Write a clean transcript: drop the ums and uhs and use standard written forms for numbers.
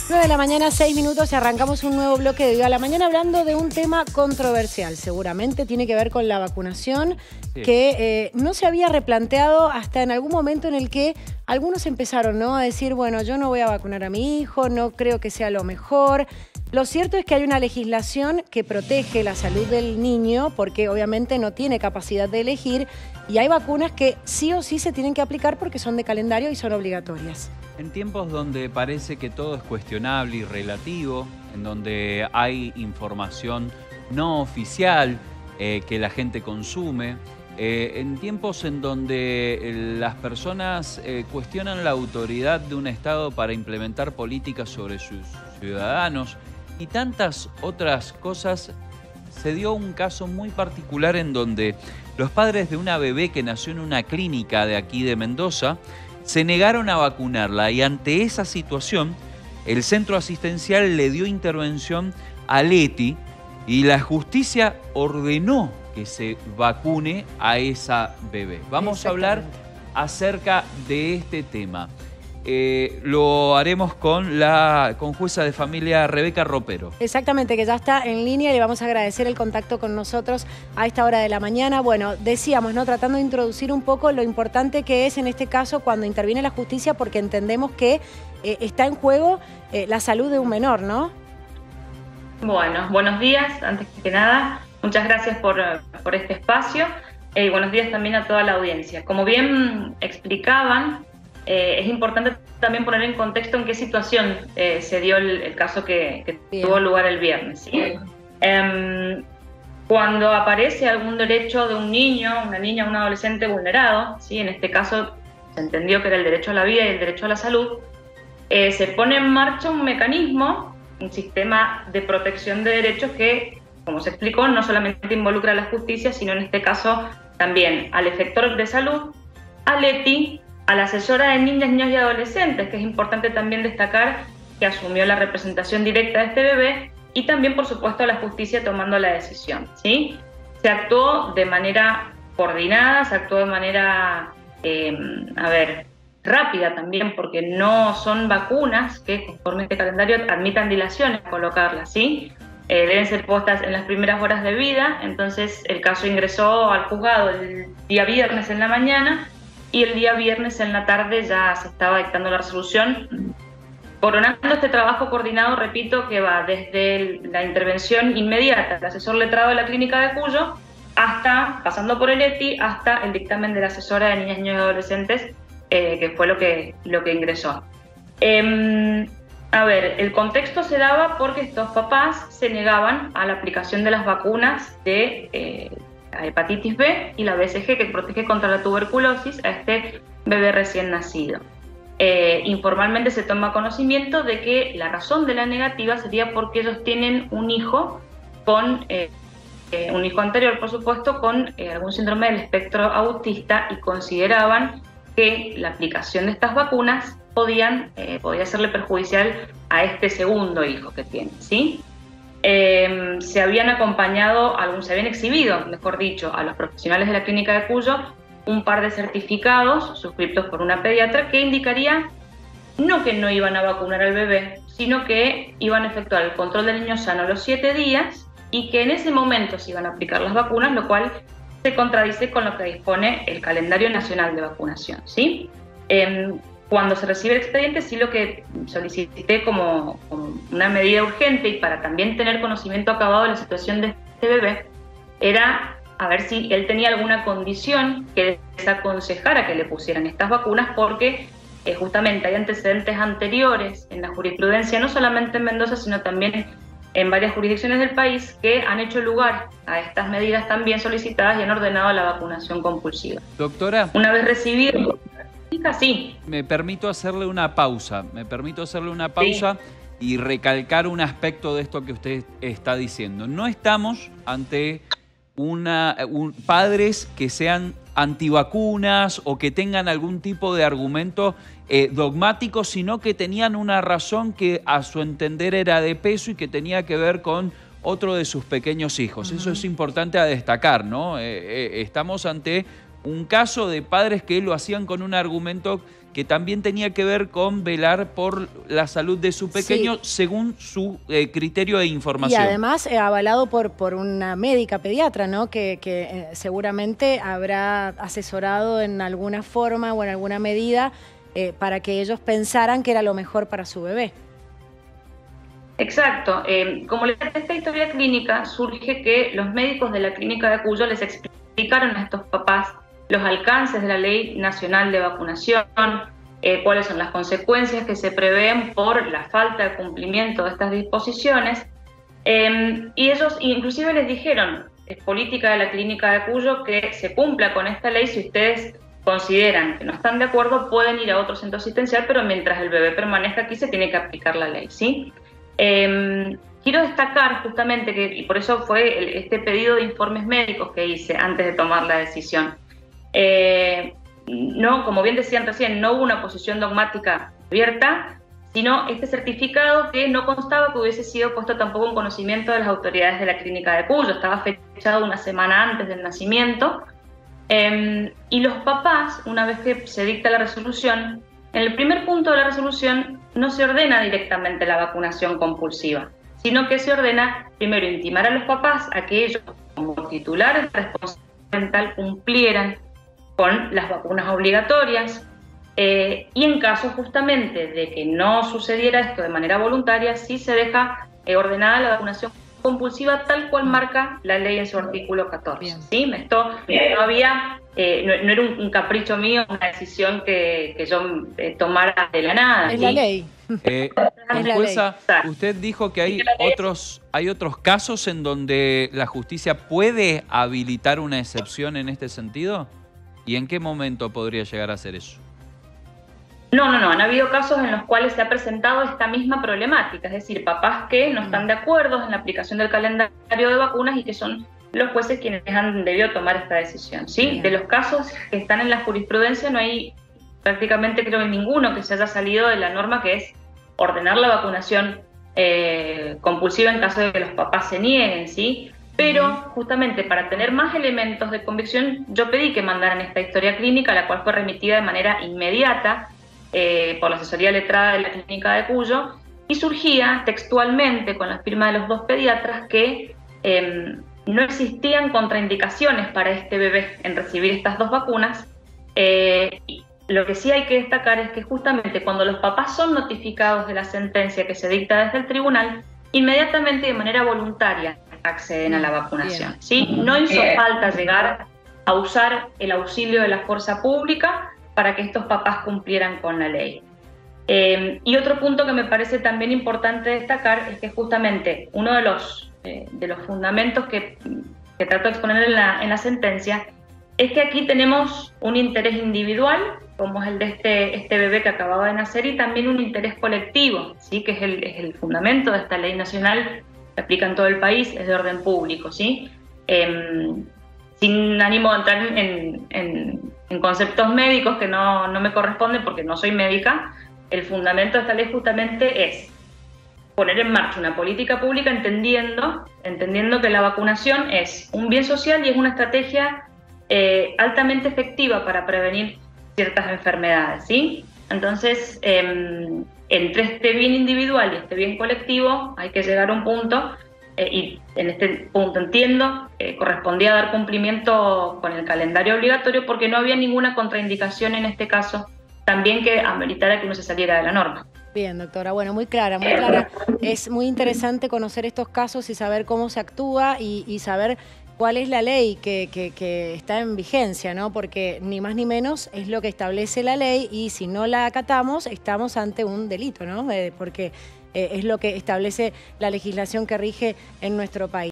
9 de la mañana, 6 minutos y arrancamos un nuevo bloque de Viva la Mañana hablando de un tema controversial. Seguramente tiene que ver con la vacunación, sí, que no se había replanteado hasta en algún momento en el que algunos empezaron, ¿no?, a decir, bueno, yo no voy a vacunar a mi hijo, no creo que sea lo mejor. Lo cierto es que hay una legislación que protege la salud del niño porque obviamente no tiene capacidad de elegir y hay vacunas que sí o sí se tienen que aplicar porque son de calendario y son obligatorias. En tiempos donde parece que todo es cuestionable y relativo, en donde hay información no oficial que la gente consume, en tiempos en donde las personas cuestionan la autoridad de un Estado para implementar políticas sobre sus ciudadanos y tantas otras cosas, se dio un caso muy particular en donde los padres de una bebé que nació en una clínica de aquí de Mendoza se negaron a vacunarla y ante esa situación el centro asistencial le dio intervención a Leti y la justicia ordenó que se vacune a esa bebé. Vamos a hablar acerca de este tema. Lo haremos con la jueza de familia Rebeca Ropero. Exactamente, que ya está en línea y le vamos a agradecer el contacto con nosotros a esta hora de la mañana. Bueno, decíamos, ¿no?, tratando de introducir un poco lo importante que es en este caso cuando interviene la justicia, porque entendemos que está en juego la salud de un menor, ¿no? Bueno, buenos días, antes que nada, muchas gracias por este espacio y buenos días también a toda la audiencia. Como bien explicaban, es importante también poner en contexto en qué situación se dio el caso que tuvo lugar el viernes, ¿sí? Cuando aparece algún derecho de un niño, una niña, un adolescente vulnerado, ¿sí?, en este caso se entendió que era el derecho a la vida y el derecho a la salud, se pone en marcha un mecanismo, un sistema de protección de derechos que, como se explicó, no solamente involucra a la justicia, sino en este caso también al efector de salud, a Leti, a la asesora de niñas, niños y adolescentes, que es importante también destacar que asumió la representación directa de este bebé, y también, por supuesto, a la justicia tomando la decisión, ¿sí? Se actuó de manera coordinada, se actuó de manera, rápida también, porque no son vacunas que, conforme este calendario, admitan dilaciones colocarlas, ¿sí? Deben ser puestas en las primeras horas de vida. Entonces el caso ingresó al juzgado el día viernes en la mañana y el día viernes en la tarde ya se estaba dictando la resolución, coronando este trabajo coordinado, repito, que va desde la intervención inmediata del asesor letrado de la clínica de Cuyo, hasta, pasando por el ETI, hasta el dictamen de la asesora de niñas, niños y adolescentes, que fue lo que ingresó. El contexto se daba porque estos papás se negaban a la aplicación de las vacunas de la hepatitis B y la BCG, que protege contra la tuberculosis a este bebé recién nacido. Informalmente se toma conocimiento de que la razón de la negativa sería porque ellos tienen un hijo con un hijo anterior, por supuesto, con algún síndrome del espectro autista, y consideraban que la aplicación de estas vacunas podía serle perjudicial a este segundo hijo que tiene, ¿sí? Se habían exhibido, mejor dicho, a los profesionales de la clínica de Cuyo un par de certificados suscritos por una pediatra que indicaría no que no iban a vacunar al bebé, sino que iban a efectuar el control del niño sano a los 7 días y que en ese momento se iban a aplicar las vacunas, lo cual se contradice con lo que dispone el calendario nacional de vacunación, ¿sí? Cuando se recibe el expediente, sí, lo que solicité como una medida urgente y para también tener conocimiento acabado de la situación de este bebé, era a ver si él tenía alguna condición que desaconsejara que le pusieran estas vacunas, porque justamente hay antecedentes anteriores en la jurisprudencia, no solamente en Mendoza, sino también en varias jurisdicciones del país, que han hecho lugar a estas medidas también solicitadas y han ordenado la vacunación compulsiva. Doctora, una vez recibido, sí. Me permito hacerle una pausa, sí, y recalcar un aspecto de esto que usted está diciendo. No estamos ante padres que sean antivacunas o que tengan algún tipo de argumento dogmático, sino que tenían una razón que a su entender era de peso y que tenía que ver con otro de sus pequeños hijos. Eso es importante a destacar, ¿no? Estamos ante un caso de padres que lo hacían con un argumento que también tenía que ver con velar por la salud de su pequeño según su criterio e información. Y además avalado por una médica pediatra, ¿no? Que seguramente habrá asesorado en alguna forma o en alguna medida para que ellos pensaran que era lo mejor para su bebé. Exacto. Como les decía, esta historia clínica surge que los médicos de la clínica de Cuyo les explicaron a estos papás los alcances de la Ley Nacional de Vacunación, cuáles son las consecuencias que se prevén por la falta de cumplimiento de estas disposiciones, y ellos inclusive les dijeron, es política de la clínica de Cuyo que se cumpla con esta ley. Si ustedes consideran que no están de acuerdo, pueden ir a otro centro asistencial, pero mientras el bebé permanezca aquí se tiene que aplicar la ley, ¿sí? Quiero destacar justamente que, y por eso fue este pedido de informes médicos que hice antes de tomar la decisión. No, como bien decían recién, no hubo una posición dogmática abierta, sino este certificado que no constaba que hubiese sido puesto tampoco en conocimiento de las autoridades de la clínica de Cuyo. Estaba fechado una semana antes del nacimiento. Y los papás, una vez que se dicta la resolución, en el primer punto de la resolución no se ordena directamente la vacunación compulsiva, sino que se ordena primero intimar a los papás a que ellos, como titulares de responsabilidad parental, cumplieran con las vacunas obligatorias, y en caso justamente de que no sucediera esto de manera voluntaria, sí se deja ordenada la vacunación compulsiva tal cual marca la ley en su artículo 14. ¿Sí? Esto no había, no era un capricho mío, una decisión que yo tomara de la nada. Es la ley. Jueza, usted dijo que hay otros casos en donde la justicia puede habilitar una excepción en este sentido. ¿Y en qué momento podría llegar a ser eso? No. Han habido casos en los cuales se ha presentado esta misma problemática, es decir, papás que no están de acuerdo en la aplicación del calendario de vacunas y que son los jueces quienes han debido tomar esta decisión, ¿sí? De los casos que están en la jurisprudencia no hay prácticamente, creo que ninguno que se haya salido de la norma, que es ordenar la vacunación compulsiva en caso de que los papás se nieguen, ¿sí? Pero justamente para tener más elementos de convicción, yo pedí que mandaran esta historia clínica, la cual fue remitida de manera inmediata por la asesoría letrada de la clínica de Cuyo, y surgía textualmente con la firma de los dos pediatras que no existían contraindicaciones para este bebé en recibir estas dos vacunas. Lo que sí hay que destacar es que justamente cuando los papás son notificados de la sentencia que se dicta desde el tribunal, inmediatamente de manera voluntaria acceden a la vacunación, ¿sí? No hizo falta llegar a usar el auxilio de la fuerza pública para que estos papás cumplieran con la ley. Y otro punto que me parece también importante destacar es que justamente uno de los fundamentos que trato de exponer en la sentencia es que aquí tenemos un interés individual, como es el de este bebé que acababa de nacer, y también un interés colectivo, ¿sí? Que es el fundamento de esta ley nacional que aplica en todo el país, es de orden público, ¿sí? Sin ánimo de entrar en conceptos médicos que no me corresponden porque no soy médica, el fundamento de esta ley justamente es poner en marcha una política pública entendiendo que la vacunación es un bien social y es una estrategia altamente efectiva para prevenir ciertas enfermedades, ¿sí? Entonces, entre este bien individual y este bien colectivo hay que llegar a un punto, y en este punto entiendo, correspondía dar cumplimiento con el calendario obligatorio porque no había ninguna contraindicación en este caso, también que ameritara que uno se saliera de la norma. Bien, doctora. Bueno, muy clara, muy clara. Es muy interesante conocer estos casos y saber cómo se actúa y saber cuál es la ley que está en vigencia, ¿no? Porque ni más ni menos es lo que establece la ley y si no la acatamos estamos ante un delito, ¿no? Porque es lo que establece la legislación que rige en nuestro país.